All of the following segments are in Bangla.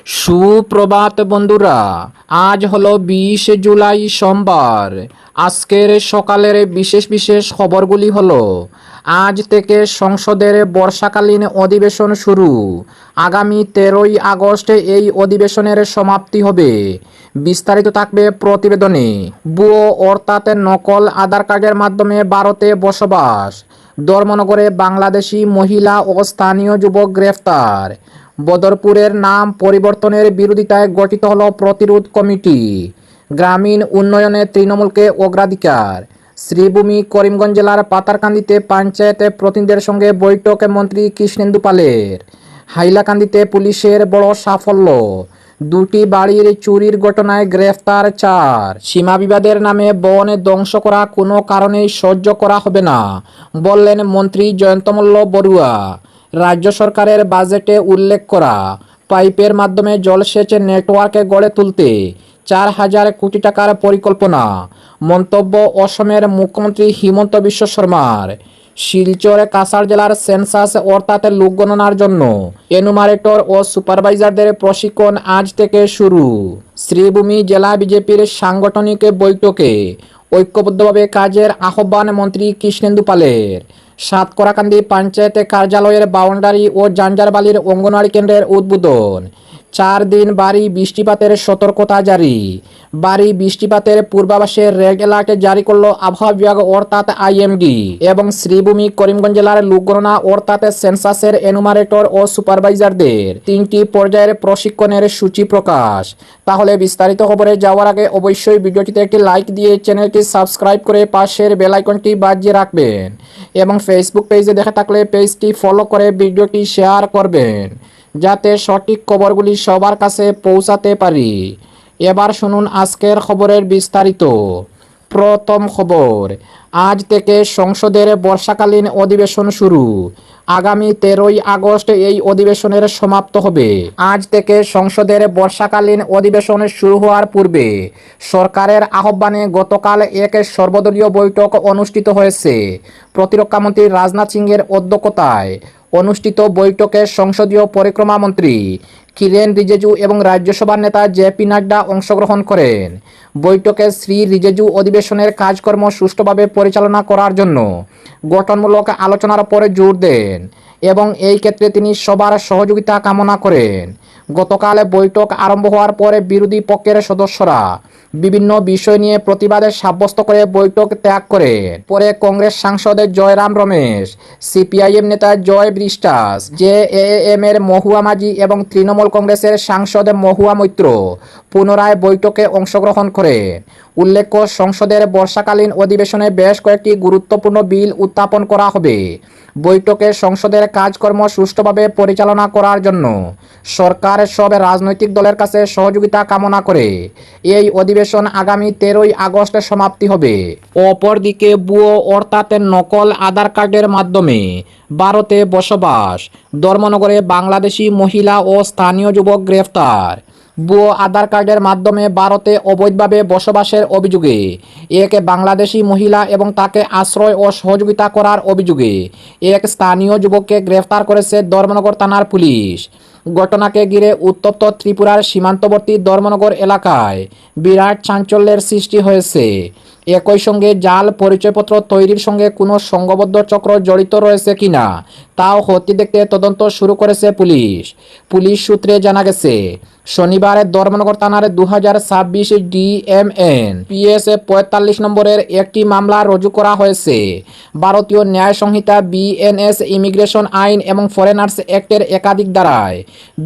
সুপ্রভাত বন্ধুরা, আজ হলো 20 জুলাই সোমবার। আজকের সকালের বিশেষ বিশেষ খবরগুলি হলো, আজ থেকে সংসদের বর্ষাকালীন অধিবেশন শুরু। আগামী 13ই আগস্ট এই অধিবেশনের সমাপ্তি হবে। বিস্তারিত থাকবে প্রতিবেদনে। ভুয়ো অর্থাৎ নকল আধার কার্ডের মাধ্যমে ভারতে বসবাস, ধর্মনগরে বাংলাদেশি মহিলা ও স্থানীয় যুবক গ্রেফতার। বদরপুরের নাম পরিবর্তনের বিরোধিতায় গঠিত হল প্রতিরোধ কমিটি। গ্রামীণ উন্নয়নে তৃণমূলকে অগ্রাধিকার। শ্রীভূমি করিমগঞ্জ জেলার পাতারকান্দিতে পঞ্চায়েত প্রতিনিধিদের সঙ্গে বৈঠকে মন্ত্রী কৃষ্ণেন্দু পালের। হাইলাকান্দিতে পুলিশের বড় সাফল্য, দুটি বাড়ির চুরির ঘটনায় গ্রেফতার 4। সীমা বিবাদের নামে বন ধ্বংস করা কোনো কারণেই সহ্য করা হবে না, বললেন মন্ত্রী জয়ন্তমল্ল বড়ুয়া। রাজ্য সরকারের বাজেটে উল্লেখ করা পাইপের মাধ্যমে জলসেচ নেটওয়ার্ক গড়ে তুলতে 4,000 কোটি টাকার পরিকল্পনা। মন্তব্য অসমের মুখ্যমন্ত্রী হিমন্ত বিশ্ব শর্মার। শিলচর কাছাড় জেলার সেন্সাস অর্থাৎ লোক গণনার জন্য এনুমারেটর ও সুপারভাইজারদের প্রশিক্ষণ আজ থেকে শুরু। শ্রীভূমি জেলা বিজেপির সাংগঠনিক বৈঠকে ঐক্যবদ্ধভাবে কাজের আহ্বান মন্ত্রী কৃষ্ণেন্দু পালের। সাতকরাকান্দি পঞ্চায়েত কার্যালয়ের বাউন্ডারি ও জাঞ্জারবালির অঙ্গনওয়াড়ি কেন্দ্রের উদ্বোধন। 4 দিন ভারী বৃষ্টিপাতের সতর্কতা জারি। ভারী বৃষ্টিপাতের পূর্বাভাসে রেড অ্যালার্ট জারি করল আবহাওয়া বিভাগ অর্থাৎ আইএমডি। এবং শ্রীভূমি করিমগঞ্জ জেলার লোকগণনা অর্থাৎ সেন্সাসের এনুমারেটর ও সুপারভাইজারদের 3টি পর্যায়ের প্রশিক্ষণের সূচি প্রকাশ। তাহলে বিস্তারিত খবরে যাওয়ার আগে অবশ্যই ভিডিওটিতে একটি লাইক দিয়ে চ্যানেলটি সাবস্ক্রাইব করে পাশের বেল আইকনটি বাজিয়ে রাখবেন এবং ফেসবুক পেজে দেখা থাকলে পেজটি ফলো করে ভিডিওটি শেয়ার করবেন, যাতে সঠিক খবরগুলি সবার কাছে পৌঁছাতে পারি। এবার শুনুন আজকের খবরের বিস্তারিত। প্রথম খবর, আজ থেকে সংসদের বর্ষাকালীন অধিবেশন শুরু। আগামী 13ই আগস্ট এই অধিবেশনের সমাপ্ত হবে। আজ থেকে সংসদের বর্ষাকালীন অধিবেশন শুরু হওয়ার পূর্বে সরকারের আহ্বানে গতকাল এক সর্বদলীয় বৈঠক অনুষ্ঠিত হয়েছে। প্রতিরক্ষামন্ত্রী রাজনাথ সিংয়ের অধ্যক্ষতায় অনুষ্ঠিত বৈঠকে সংসদীয় পরিক্রমা মন্ত্রী কিরেন রিজিজু এবং রাজ্যসভার নেতা জেপি নাড্ডা অংশগ্রহণ করেন। বৈঠকে শ্রী রিজিজু অধিবেশনের কাজকর্ম সুষ্ঠুভাবে পরিচালনা করার জন্য গঠনমূলক আলোচনার উপরে জোর দেন এবং এই ক্ষেত্রে তিনি সবার সহযোগিতা কামনা করেন। গতকাল বৈঠক আরম্ভ হওয়ার পরে বিরোধী পক্ষের সদস্যরা বিভিন্ন বিষয় নিয়ে প্রতিবাদ সাব্যস্ত করে বৈঠক ত্যাগ করেন। পরে কংগ্রেস সাংসদ জয়রাম রমেশ, সিপিআইএম নেতা জয় বৃষ্টাস, জেএএম এর মহুয়া মাঝি এবং তৃণমূল কংগ্রেসের সাংসদ মহুয়া মৈত্র পুনরায় বৈঠকে অংশগ্রহণ করেন। উল্লেখ্য, সংসদের বর্ষাকালীন অধিবেশনে বেশ কয়েকটি গুরুত্বপূর্ণ বিল উত্থাপন করা হবে। বৈঠকে সংসদের কাজকর্ম সুষ্ঠুভাবে পরিচালনা করার জন্য সরকার সব রাজনৈতিক দলের কাছে সহযোগিতা কামনা করে এই অধিবেশন আগামী 13ই আগস্ট সমাপ্তি হবে। অপরদিকে ভুয়ো অর্থাৎ নকল আধার কার্ডের মাধ্যমে ভারতে বসবাস, ধর্মনগরে বাংলাদেশি মহিলা ও স্থানীয় যুবক গ্রেফতার। ভুয়ো আধার কার্ডের মাধ্যমে ভারতে অবৈধভাবে বসবাসের অভিযোগে এক বাংলাদেশি মহিলা এবং তাকে আশ্রয় ও সহযোগিতা করার অভিযোগে এক স্থানীয় যুবককে গ্রেফতার করেছে ধর্মনগর থানার পুলিশ। ঘটনাকে ঘিরে উত্তপ্ত ত্রিপুরার সীমান্তবর্তী ধর্মনগর এলাকায় বিরাট চাঞ্চল্যের সৃষ্টি হয়েছে। একই সঙ্গে জাল পরিচয়পত্র তৈরির সঙ্গে কোনো সংঘবদ্ধ চক্র জড়িত রয়েছে কিনা তাও খতিয়ে দেখতে তদন্ত শুরু করেছে পুলিশ। পুলিশ সূত্রে জানা গেছে, শনিবার ধর্মনগর থানার 2026 DMN PS 45 নম্বরের একটি মামলা রুজু করা হয়েছে। ভারতীয় ন্যায় সংহিতা BNS ইমিগ্রেশন আইন এবং ফরেনার্স অ্যাক্টের একাধিক ধারায়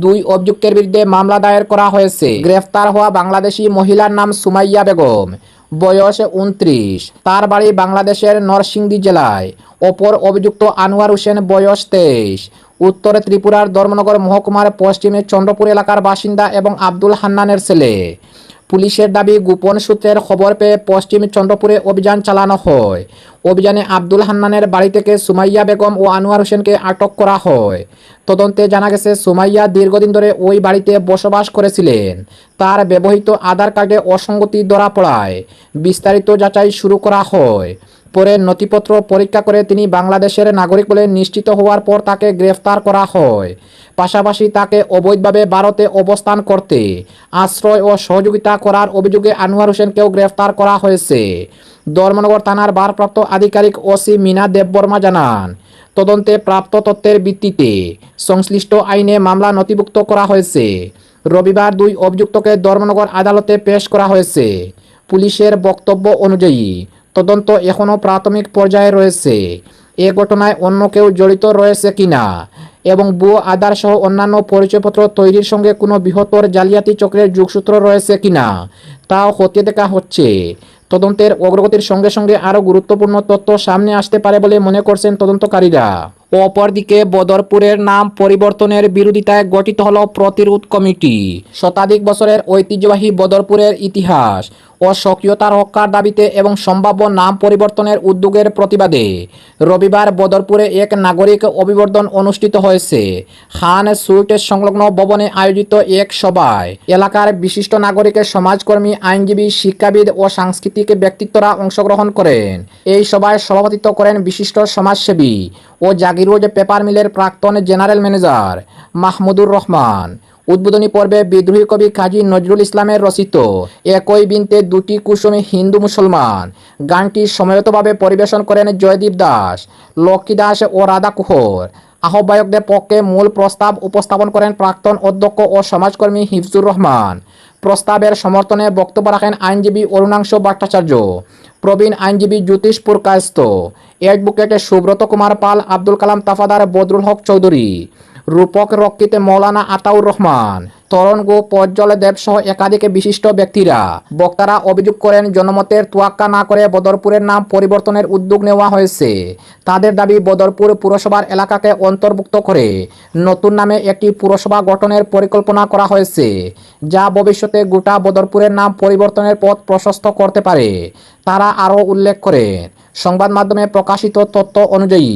2 অভিযুক্তের বিরুদ্ধে মামলা দায়ের করা হয়েছে। গ্রেফতার হওয়া বাংলাদেশি মহিলার নাম সুমাইয়া বেগম, বয়স 29, তার বাড়ি বাংলাদেশের নরসিংদী জেলায়। অপর অভিযুক্ত আনোয়ার হোসেন, বয়স 23, উত্তর ত্রিপুরার ধর্মনগর মহকুমার পশ্চিমে চন্দ্রপুর এলাকার বাসিন্দা এবং আব্দুল হান্নানের ছেলে। পুলিশের দাবি, গোপন সূত্রের খবর পেয়ে পশ্চিম চন্দ্রপুরে অভিযান চালানো হয়। অভিযানে আব্দুল হান্নানের বাড়ি থেকে সুমাইয়া বেগম ও আনোয়ার হোসেনকে আটক করা হয়। তদন্তে জানা গেছে, সুমাইয়া দীর্ঘদিন ধরে ওই বাড়িতে বসবাস করেছিলেন। তার ব্যবহৃত আধার কার্ডে অসঙ্গতি ধরা পড়ায় বিস্তারিত যাচাই শুরু করা হয়। পরে নথিপত্র পরীক্ষা করে তিনি বাংলাদেশের নাগরিক বলে নিশ্চিত হওয়ার পর তাকে গ্রেফতার করা হয়। পাশাপাশি তাকে অবৈধভাবে ভারতে অবস্থান করতে আশ্রয় ও সহযোগিতা করার অভিযোগে আনোয়ার হোসেনকেও গ্রেফতার করা হয়েছে। ধর্মনগর থানার ভারপ্রাপ্ত আধিকারিক ওসি মীনা দেববর্মা জানান, তদন্তে প্রাপ্ত তথ্যের ভিত্তিতে সংশ্লিষ্ট আইনে মামলা নথিভুক্ত করা হয়েছে। রবিবার 2 অভিযুক্তকে ধর্মনগর আদালতে পেশ করা হয়েছে। পুলিশের বক্তব্য অনুযায়ী তদন্ত এখনও প্রাথমিক পর্যায়ে রয়েছে। এ ঘটনায় অন্য কেউ জড়িত রয়েছে কিনা এবং ভুয়ো আধার সহ অন্যান্য পরিচয়পত্র তৈরির সঙ্গে কোনো বৃহত্তর জালিয়াতি চক্রের যোগসূত্র রয়েছে কিনা তাও খতিয়ে দেখা হচ্ছে। তদন্তের অগ্রগতির সঙ্গে সঙ্গে আরও গুরুত্বপূর্ণ তথ্য সামনে আসতে পারে বলে মনে করছেন তদন্তকারীরা। অপরদিকে বদরপুরের নাম পরিবর্তনের বিরোধিতায় গঠিত হল প্রতিরোধ কমিটি। শতাধিক বছরের ঐতিহ্যবাহী বদরপুরের ইতিহাস ও স্বকীয়তা রক্ষার দাবিতে এবং সম্ভাব্য নাম পরিবর্তনের উদ্যোগের প্রতিবাদে রবিবার বদরপুরে এক নাগরিক অভিবর্ধন অনুষ্ঠিত হয়েছে। খান সুইট সংলগ্ন ভবনে আয়োজিত এক সভায় এলাকার বিশিষ্ট নাগরিক, সমাজকর্মী, আইনজীবী, শিক্ষাবিদ ও সাংস্কৃতিক ব্যক্তিত্বরা অংশগ্রহণ করেন। এই সভায় সভাপতিত্ব করেন বিশিষ্ট সমাজসেবী ও জাগিরোজ পেপার মিলের প্রাক্তন জেনারেল ম্যানেজার মাহমুদুর রহমান। উদ্বোধনী পর্বে বিদ্রোহী কবি কাজী নজরুল ইসলামের রচিত একই বৃন্তে দুটি কুসুমে হিন্দু মুসলমান গানটি সময়তভাবে পরিবেশন করেন জয়দীপ দাস, লক্ষ্মী দাস ও রাধা কুহর। আহ্বায়কদের পক্ষে মূল প্রস্তাব উপস্থাপন করেন প্রাক্তন অধ্যক্ষ ও সমাজকর্মী হিফজুর রহমান। প্রস্তাবের সমর্থনে বক্তব্য রাখেন আইনজীবী অরুণাংশু ভট্টাচার্য, প্রবীণ আইনজীবী জ্যোতিষ পুরকায়স্থ, অ্যাডভোকেট সুব্রত কুমার পাল, আব্দুল কালাম তাফাদার, বদরুল হক চৌধুরী, রূপক রক্ষিত মৌলানা আতাউর রহমান, তরণ গো, প্রজ্জ্বল দেব সহ একাধিক বিশিষ্ট ব্যক্তিরা। বক্তারা অভিযোগ করেন, জনমতের তোয়াক্কা না করে বদরপুরের নাম পরিবর্তনের উদ্যোগ নেওয়া হয়েছে। তাদের দাবি, বদরপুর পুরসভার এলাকাকে অন্তর্ভুক্ত করে নতুন নামে একটি পুরসভা গঠনের পরিকল্পনা করা হয়েছে, যা ভবিষ্যতে গোটা বদরপুরের নাম পরিবর্তনের পথ প্রশস্ত করতে পারে। তারা আরও উল্লেখ করেন, সংবাদ মাধ্যমে প্রকাশিত তথ্য অনুযায়ী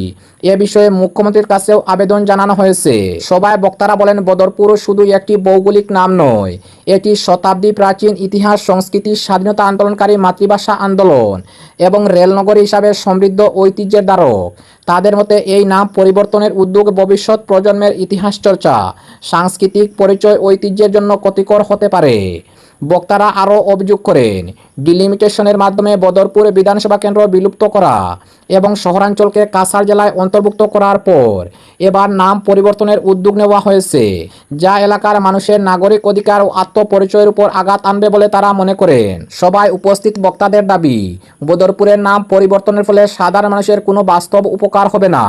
এ বিষয়ে মুখ্যমন্ত্রীর কাছেও আবেদন জানানো হয়েছে। সভায় বক্তারা বলেন, বদরপুর শুধু একটি ভৌগোলিক নাম নয়, এটি শতাব্দী প্রাচীন ইতিহাস, সংস্কৃতি, স্বাধীনতা আন্দোলনকারী, মাতৃভাষা আন্দোলন এবং রেলনগরী হিসাবে সমৃদ্ধ ঐতিহ্যের ধারক। তাদের মতে এই নাম পরিবর্তনের উদ্যোগ ভবিষ্যৎ প্রজন্মের ইতিহাস চর্চা, সাংস্কৃতিক পরিচয়, ঐতিহ্যের জন্য ক্ষতিকর হতে পারে। বক্তারা আরও অভিযোগ করেন, ডিলিমিটেশনের মাধ্যমে বদরপুর বিধানসভা কেন্দ্র বিলুপ্ত করা এবং শহরাঞ্চলকে কাছাড় জেলায় অন্তর্ভুক্ত করার পর এবার নাম পরিবর্তনের উদ্যোগ নেওয়া হয়েছে, যা এলাকার মানুষের নাগরিক অধিকার ও আত্মপরিচয়ের উপর আঘাত আনবে বলে তারা মনে করেন। সভায় উপস্থিত বক্তাদের দাবি, বদরপুরের নাম পরিবর্তনের ফলে সাধারণ মানুষের কোনো বাস্তব উপকার হবে না,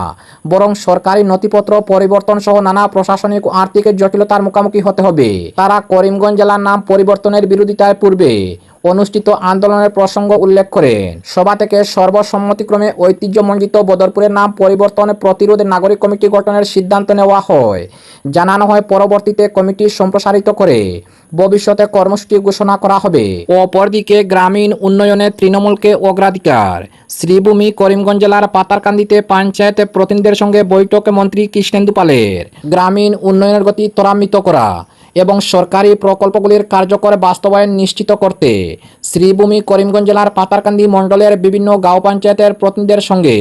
বরং সরকারি নথিপত্র পরিবর্তন সহ নানা প্রশাসনিক ও আর্থিক জটিলতার মুখোমুখি হতে হবে। তারা করিমগঞ্জ জেলার নাম পরিবর্তনের বিরোধিতায় পূর্বে অনুষ্ঠিত আন্দোলনের প্রসঙ্গ উল্লেখ করেন। সভা থেকে সর্বসম্মতিক্রমে ঐতিহ্যমণ্ডিত বদরপুরের নাম পরিবর্তন প্রতিরোধ নাগরিক কমিটি গঠনের সিদ্ধান্ত নেওয়া হয়। জানানো হয়, পরবর্তীতে কমিটি সম্প্রসারিত করে ভবিষ্যতে কর্মসূচি ঘোষণা করা হবে। অপরদিকে গ্রামীণ উন্নয়নে তৃণমূলকে অগ্রাধিকার। শ্রীভূমি করিমগঞ্জ জেলার পাতারকান্দিতে পঞ্চায়েত প্রতিনিধিদের সঙ্গে বৈঠক মন্ত্রী কৃষ্ণেন্দু পালের। গ্রামীণ উন্নয়নের গতি ত্বরান্বিত করা এবং সরকারি প্রকল্পগুলির কার্যকর বাস্তবায়ন নিশ্চিত করতে শ্রীভূমি করিমগঞ্জ জেলার পাতারকান্দি মণ্ডলের বিভিন্ন গাঁও পঞ্চায়েতের প্রতিনিধিদের সঙ্গে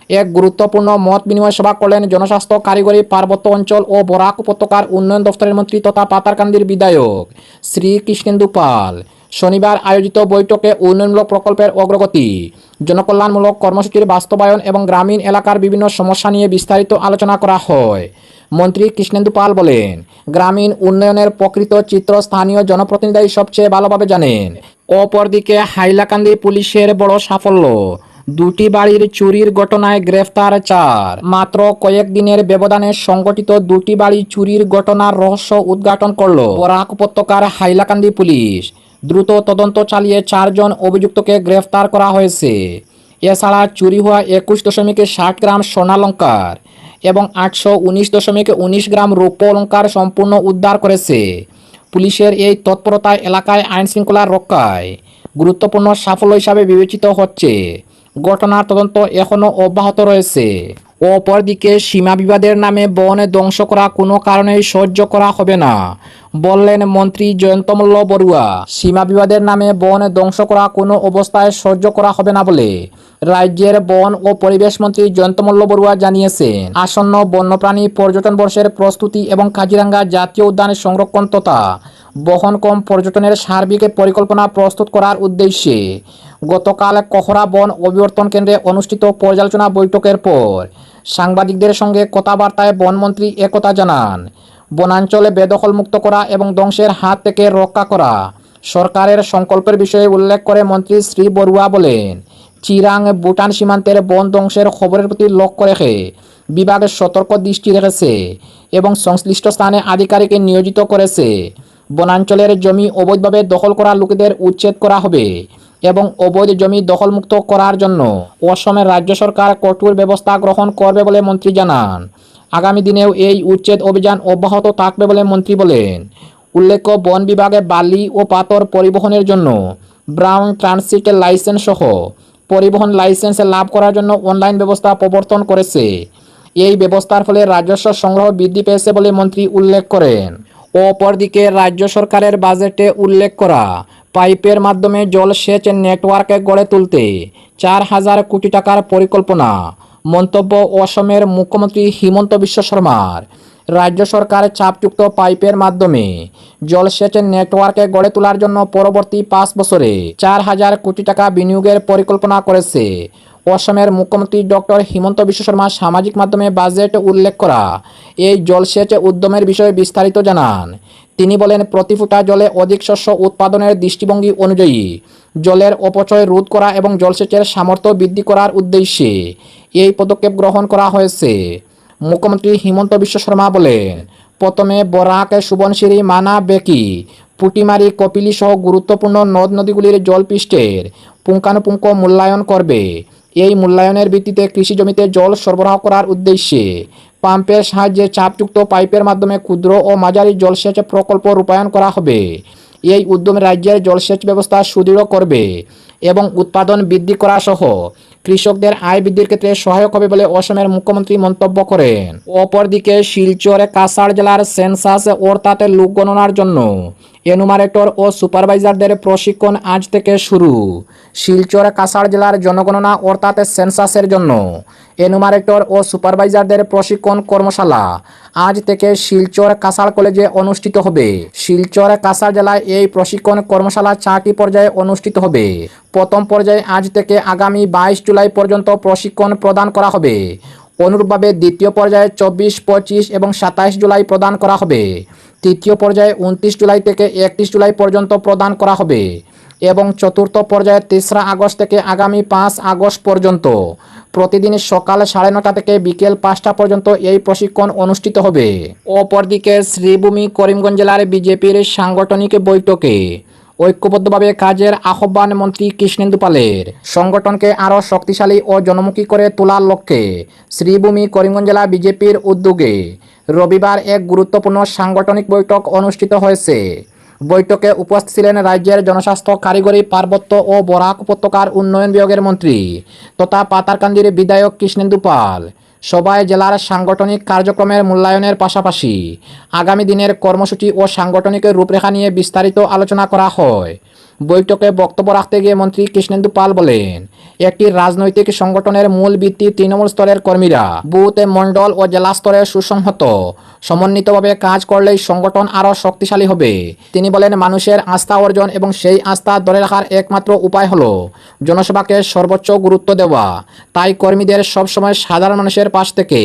এক গুরুত্বপূর্ণ মত বিনিময় সভা করলেন জনস্বাস্থ্য, কারিগরি, পার্বত্য অঞ্চল ও বরাক উপত্যকার উন্নয়ন দফতরের মন্ত্রী তথা পাতারকান্দির বিধায়ক শ্রী কৃষ্ণেন্দু পাল। শনিবার আয়োজিত বৈঠকে উন্নয়নমূলক প্রকল্পের অগ্রগতি, জনকল্যাণমূলক কর্মসূচির বাস্তবায়ন এবং গ্রামীণ এলাকার বিভিন্ন সমস্যা নিয়ে বিস্তারিত আলোচনা করা হয়। মন্ত্রী কৃষ্ণেন্দু পাল বলেন, গ্রামীণ উন্নয়নের প্রকৃত চিত্র স্থানীয় জনপ্রতিনিধিরাই সবচেয়ে ভালোভাবে জানেন। অপরদিকে হাইলাকান্দি পুলিশের বড় সাফল্য, 2টি বাড়ির চুরির ঘটনায় গ্রেফতার 4। মাত্র কয়েকদিনের ব্যবধানে সংগঠিত 2টি বাড়ি চুরির ঘটনার রহস্য উদ্ঘাটন করল বরাক উপত্যকার হাইলাকান্দি পুলিশ। দ্রুত তদন্ত চালিয়ে 4 জন অভিযুক্তকে গ্রেফতার করা হয়েছে। এছাড়া চুরি হওয়া 21.60 গ্রাম স্বর্ণালঙ্কার এবং 819.19 গ্রাম রৌপ্য অলঙ্কার সম্পূর্ণ উদ্ধার করেছে। পুলিশের এই তৎপরতায় এলাকায় আইন শৃঙ্খলা রক্ষায় গুরুত্বপূর্ণ সাফল্য হিসাবে বিবেচিত হচ্ছে। ঘটনার তদন্ত এখনও অব্যাহত রয়েছে। অপরদিকে সীমা বিবাদের নামে বন ধ্বংস করা কোনো কারণেই সহ্য করা হবে না বললেন মন্ত্রী জয়ন্তমল্ল বড়ুয়া। সীমা বিবাদের নামে বন ধ্বংস করা কোনো অবস্থায় সহ্য করা হবে না বলে রাজ্যের বন ও পরিবেশ মন্ত্রী জয়ন্তমল্ল বড়ুয়া জানিয়েছেন। আসন্ন বন্যপ্রাণী পর্যটন বর্ষের প্রস্তুতি এবং কাজিরাঙ্গা জাতীয় উদ্যান সংরক্ষণ তথা বহনক্ষম পর্যটনের সার্বিক পরিকল্পনা প্রস্তুত করার উদ্দেশ্যে গতকাল কহরা বন অভিবর্তন কেন্দ্রে অনুষ্ঠিত পর্যালোচনা বৈঠকের পর সাংবাদিকদের সঙ্গে কথাবার্তায় বনমন্ত্রী একথা জানান। বনাঞ্চলে বেদখলমুক্ত করা এবং ধ্বংসের হাত থেকে রক্ষা করা সরকারের সংকল্পের বিষয়ে উল্লেখ করে মন্ত্রী শ্রী বড়ুয়া বলেন, চিরাং ভুটান সীমান্তের বন ধ্বংসের খবরের প্রতি লক্ষ্য রেখে বিভাগ সতর্ক দৃষ্টি রেখেছে এবং সংশ্লিষ্ট স্থানে আধিকারিক নিয়োজিত করেছে। বনাঞ্চলের জমি অবৈধভাবে দখল করা লোকেদের উচ্ছেদ করা হবে এবং অবৈধ জমি দখলমুক্ত করার জন্য অসমের রাজ্য সরকার কঠোর ব্যবস্থা গ্রহণ করবে বলে মন্ত্রী জানান। আগামী দিনেও এই উচ্ছেদ অভিযান অব্যাহত থাকবে বলে মন্ত্রী বলেন। উল্লেখ্য, বন বিভাগে বালি ও পাথর পরিবহনের জন্য ব্রাউন ট্রানজিট লাইসেন্স সহ পরিবহন লাইসেন্স লাভ করার জন্য অনলাইন ব্যবস্থা প্রবর্তন করেছে। এই ব্যবস্থার ফলে রাজস্ব সংগ্রহ বৃদ্ধি পেয়েছে বলে মন্ত্রী উল্লেখ করেন। অপরদিকে রাজ্য সরকারের বাজেটে উল্লেখ করা পাইপের মাধ্যমে জলসেচ নেটওয়ার্ক গড়ে তুলতে 4,000 কোটি টাকার পরিকল্পনা। মন্তব্য অসমের মুখ্যমন্ত্রী হিমন্ত বিশ্ব শর্মার। রাজ্য সরকার চাপযুক্ত পাইপের মাধ্যমে জলসেচ নেটওয়ার্ক গড়ে তোলার জন্য পরবর্তী 5 বছরে 4,000 কোটি টাকা বিনিয়োগের পরিকল্পনা করেছে। অসমের মুখ্যমন্ত্রী ডক্টর হিমন্ত বিশ্ব শর্মা সামাজিক মাধ্যমে বাজেট উল্লেখ করা এই জলসেচ উদ্যমের বিষয়ে বিস্তারিত জানান। তিনি বলেন, প্রতি ফোঁটা জলে অধিক শস্য উৎপাদনের দৃষ্টিভঙ্গি অনুযায়ী জলের অপচয় রোধ করা এবং জলসেচের সামর্থ্য বৃদ্ধি করার উদ্দেশ্যে এই পদক্ষেপ গ্রহণ করা হয়েছে। মুখ্যমন্ত্রী হিমন্ত বিশ্ব শর্মা বলেন, প্রথমে বরাক, সুবনশিরি, মানা, বেকি, পুটিমারি, কপিলি সহ গুরুত্বপূর্ণ নদ নদীগুলির জলপৃষ্ঠের পুঙ্খানুপুঙ্খ মূল্যায়ন করবে। এই মূল্যায়নের ভিত্তিতে কৃষি জমিতে জল সরবরাহ করার উদ্দেশ্যে পাম্পের সাহায্যে চাপযুক্ত পাইপের মাধ্যমে ক্ষুদ্র ও মাঝারি জলসেচ প্রকল্প রূপায়ণ করা হবে। এই উদ্যম রাজ্যের জলসেচ ব্যবস্থা সুদৃঢ় করবে এবং উৎপাদন বৃদ্ধি করা সহ কৃষকদের আয় বৃদ্ধির ক্ষেত্রে সহায়ক হবে বলে অসমের মুখ্যমন্ত্রী মন্তব্য করেন। অপরদিকে শিলচর কাছাড় জেলার সেন্সাস অর্থাৎ লোক গণনার জন্য এনুমারেটর ও সুপারভাইজারদের প্রশিক্ষণ আজ থেকে শুরু। শিলচর কাছাড় জেলার জনগণনা অর্থাৎ সেন্সাসের জন্য এনুমারেটর ও সুপারভাইজারদের প্রশিক্ষণ কর্মশালা আজ থেকে শিলচর কাছাড় কলেজে অনুষ্ঠিত হবে। শিলচর কাছাড় জেলায় এই প্রশিক্ষণ কর্মশালা 4টি পর্যায়ে অনুষ্ঠিত হবে। প্রথম পর্যায়ে আজ থেকে আগামী 22 জুলাই পর্যন্ত প্রশিক্ষণ প্রদান করা হবে। অনুরূপভাবে দ্বিতীয় পর্যায়ে 24, 25 এবং 27 জুলাই প্রদান করা হবে। তৃতীয় পর্যায়ে 29 জুলাই থেকে 31 জুলাই পর্যন্ত প্রদান করা হবে এবং চতুর্থ পর্যায়ে 3রা আগস্ট থেকে আগামী 5 আগস্ট পর্যন্ত প্রতিদিন সকাল 9:30 থেকে বিকেল 5টা পর্যন্ত এই প্রশিক্ষণ অনুষ্ঠিত হবে। অপরদিকে শ্রীভূমি করিমগঞ্জ জেলার বিজেপির সাংগঠনিক বৈঠকে ঐক্যবদ্ধভাবে কাজের আহ্বান মন্ত্রী কৃষ্ণেন্দু পালের। সংগঠনকে আরও শক্তিশালী ও জনমুখী করে তোলার লক্ষ্যে শ্রীভূমি করিমগঞ্জ জেলা বিজেপির উদ্যোগে রবিবার এক গুরুত্বপূর্ণ সাংগঠনিক বৈঠক অনুষ্ঠিত হয়েছে। বৈঠকে উপস্থিত ছিলেন রাজ্যের জনস্বাস্থ্য, কারিগরি, পার্বত্য ও বরাক উপত্যকার উন্নয়ন বিভাগের মন্ত্রী তথা পাতারকান্দির বিধায়ক কৃষ্ণেন্দু পাল। সভায় জেলার সাংগঠনিক কার্যক্রমের মূল্যায়নের পাশাপাশি আগামী দিনের কর্মসূচি ও সাংগঠনিক রূপরেখা নিয়ে বিস্তারিত আলোচনা করা হয়। বৈঠকে বক্তব্য রাখতে গিয়ে মন্ত্রী কৃষ্ণেন্দু পাল বলেন, একটি রাজনৈতিক সংগঠনের মূল ভিত্তি তৃণমূল স্তরের কর্মীরা বুথ, মণ্ডল ও জেলা স্তরে সুসংহত সমন্বিতভাবে কাজ করলেই সংগঠন আরও শক্তিশালী হবে। তিনি বলেন, মানুষের আস্থা অর্জন এবং সেই আস্থা ধরে রাখার একমাত্র উপায় হলো জনসেবাকে সর্বোচ্চ গুরুত্ব দেওয়া। তাই কর্মীদের সবসময় সাধারণ মানুষের পাশ থেকে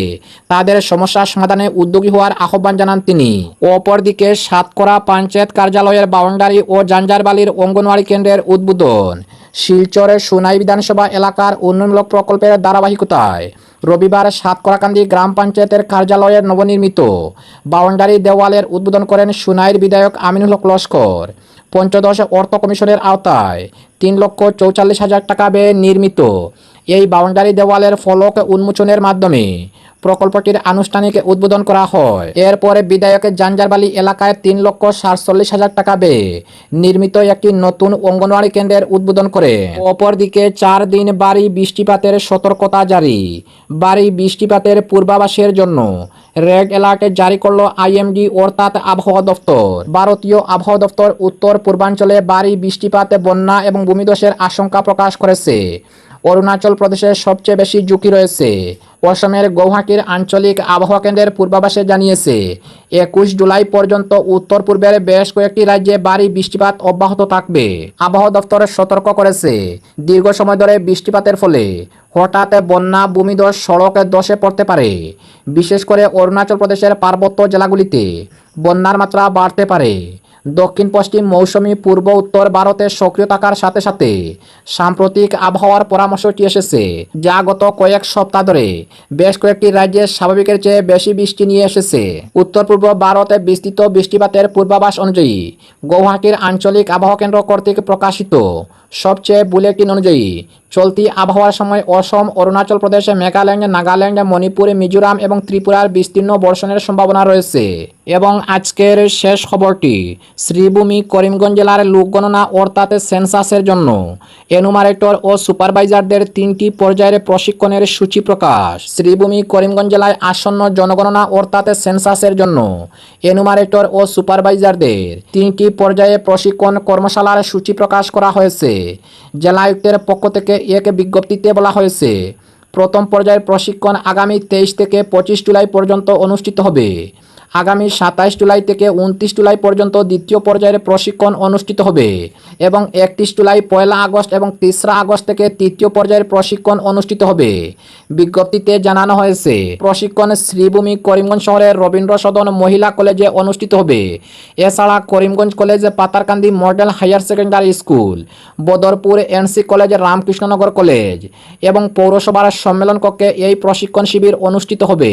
তাদের সমস্যা সমাধানে উদ্যোগী হওয়ার আহ্বান জানান তিনি। অপরদিকে সাতকরা পঞ্চায়েত কার্যালয়ের বাউন্ডারি ও জাঞ্জারবালির অঙ্গনওয়াড়ি কেন্দ্রের উদ্বোধন। শিলচরের সুনাই বিধানসভা এলাকার উন্নয়নমূলক প্রকল্পের ধারাবাহিকতায় রবিবার সাতকরাকান্দি গ্রাম পঞ্চায়েতের কার্যালয়ের নবনির্মিত বাউন্ডারি দেওয়ালের উদ্বোধন করেন সুনাইয়ের বিধায়ক আমিনুল হক লস্কর। পঞ্চদশ অর্থ কমিশনের আওতায় 3,44,000 টাকা ব্যয়ে নির্মিত এই বাউন্ডারি দেওয়ালের ফলক উন্মোচনের মাধ্যমে প্রকল্পটির আনুষ্ঠানিক উদ্বোধন করা হয়। এরপরে বিধায়কের জাঞ্জারবালি এলাকায় 3,47,000 টাকা ব্যয়ে নির্মিত একটি নতুন অঙ্গনওয়াড়ি কেন্দ্রের উদ্বোধন করে। অপরদিকে 4 দিন ভারী বৃষ্টিপাতের সতর্কতা জারি। ভারী বৃষ্টিপাতের পূর্বাভাসের জন্য রেড অ্যালার্ট জারি করল আইএমডি অর্থাৎ আবহাওয়া দপ্তর। ভারতীয় আবহাওয়া দপ্তর উত্তর পূর্বাঞ্চলে ভারী বৃষ্টিপাত, বন্যা এবং ভূমিধসের আশঙ্কা প্রকাশ করেছে। অরুণাচল প্রদেশের সবচেয়ে বেশি ঝুঁকি রয়েছে। অসমের গৌহাটির আঞ্চলিক আবহাওয়া কেন্দ্রের পূর্বাভাসে জানিয়েছে 21 জুলাই পর্যন্ত উত্তর পূর্বের বেশ কয়েকটি রাজ্যে ভারী বৃষ্টিপাত অব্যাহত থাকবে। আবহাওয়া দপ্তর সতর্ক করেছে, দীর্ঘ সময় ধরে বৃষ্টিপাতের ফলে হঠাৎ বন্যা, ভূমিধস, সড়ক ধসে পড়তে পারে। বিশেষ করে অরুণাচল প্রদেশের পার্বত্য জেলাগুলিতে বন্যার মাত্রা বাড়তে পারে। দক্ষিণ পশ্চিম মৌসুমি পূর্ব উত্তর ভারতে সক্রিয় থাকার সাথে সাথে সাম্প্রতিক আবহাওয়ার পরামর্শটি এসেছে, যা গত কয়েক সপ্তাহ ধরে বেশ কয়েকটি রাজ্যে স্বাভাবিকের চেয়ে বেশি বৃষ্টি নিয়ে এসেছে। উত্তর পূর্ব ভারতে বিস্তৃত বৃষ্টিপাতের পূর্বাভাস অনুযায়ী গৌহাটির আঞ্চলিক আবহাওয়া কেন্দ্র কর্তৃক প্রকাশিত সবচেয়ে বুলেটিন অনুযায়ী চলতি আবহাওয়ার সময় অসম, অরুণাচল প্রদেশ, মেঘালয়, নাগাল্যান্ড, মণিপুর, মিজোরাম এবং ত্রিপুরার বিস্তীর্ণ বর্ষণের সম্ভাবনা রয়েছে। এবং আজকের শেষ খবরটি, শ্রীভূমি করিমগঞ্জ জেলার লোকগণনা অর্থাৎ সেন্সাসের জন্য এনুমারেটর ও সুপারভাইজারদের 3টি পর্যায়ের প্রশিক্ষণের সূচি প্রকাশ। শ্রীভূমি করিমগঞ্জ জেলায় আসন্ন জনগণনা অর্থাৎ সেন্সাসের জন্য এনুমারেটর ও সুপারভাইজারদের 3টি পর্যায়ে প্রশিক্ষণ কর্মশালার সূচি প্রকাশ করা হয়েছে। জেলায়ুক্তের পক্ষ থেকে এক বিজ্ঞপ্তিতে বলা হয়েছে, প্রথম পর্যায়ের প্রশিক্ষণ আগামী 23 থেকে 25 জুলাই পর্যন্ত অনুষ্ঠিত হবে। আগামী 27 জুলাই থেকে 29 জুলাই পর্যন্ত দ্বিতীয় পর্যায়ের প্রশিক্ষণ অনুষ্ঠিত হবে এবং 31 জুলাই, 1 আগস্ট এবং 3 আগস্ট থেকে তৃতীয় পর্যায়ের প্রশিক্ষণ অনুষ্ঠিত হবে। বিজ্ঞপ্তিতে জানানো হয়েছে, প্রশিক্ষণ শ্রীভূমি করিমগঞ্জ শহরের রবীন্দ্র সদন মহিলা কলেজে অনুষ্ঠিত হবে। এছাড়া Karimganj college, Patharkandi model higher secondary school, Badarpur NC college, Ramkrishnanagar college এবং পৌরসভার সম্মেলন কক্ষে এই প্রশিক্ষণ শিবির অনুষ্ঠিত হবে।